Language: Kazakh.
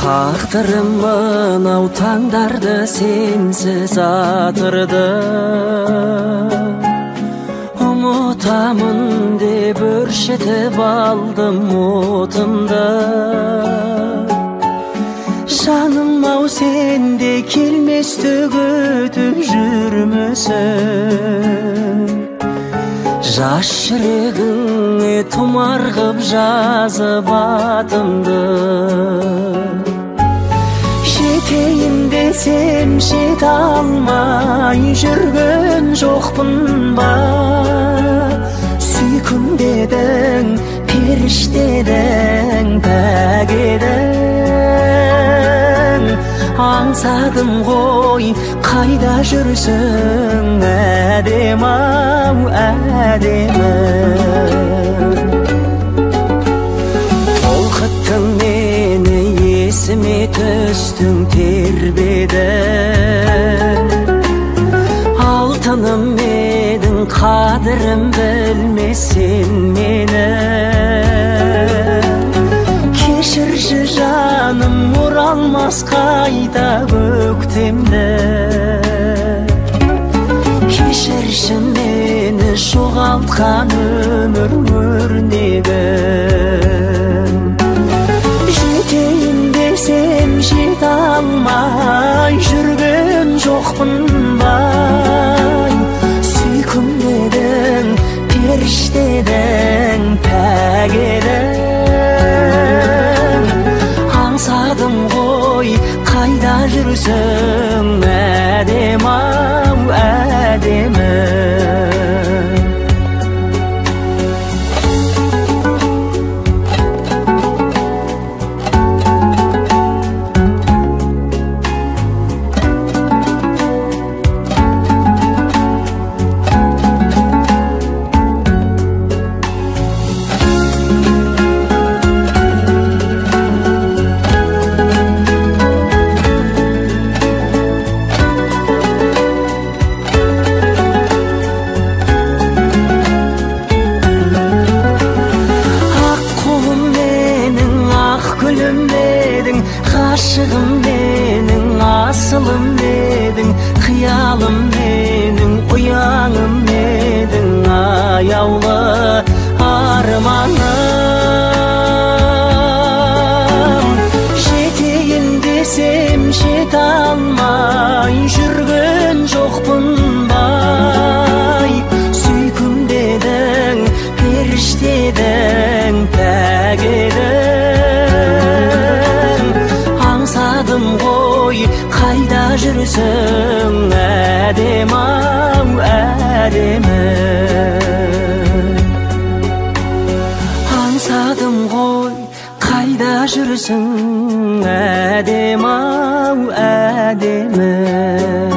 Taqdirim mınau tаңдарды sensiz atırdı. Umutamın deb örşetip aldım otumda. Жаным-ау сенде келмес төгөтүп жүрмүсүн? Жаш жүрегіңе тұмар қып жазып атымды. Жетейін десем жете алмай жүрген жоқпын ба? Сүйкім дедің, періштедің, пәк едің. Аңсадым ғой, қайда жүрсің, әдем-ау, әдемі. Толқыттың мені, есіме түстің тербеді. Алтыным едің, қадірім білмесен мені. Кешірші жаным, оралмас қайта көктемді. Кешірші мені жоғалтқан өмір өрнегім. Жетейін десем жете алмай жүрген жоқпын ба? Сүйкім дедің, періштедің, пәк едің. Аңсадым ғой, қайда жүрсің, әдем-ау, әдемі. Ғашығым менің, асылым едің, қиялым менің, ұяңым едің, аяулы арманым. Жетейін десем жете алмай жүрген жоқпын ба? Сүйкім дедің, періштедің, пәк едің. Аңсадым ғой, қайда жүрсің, әдем-ау, әдемі. Аңсадым ғой, қайда жүрсің, әдем-ау, әдемі.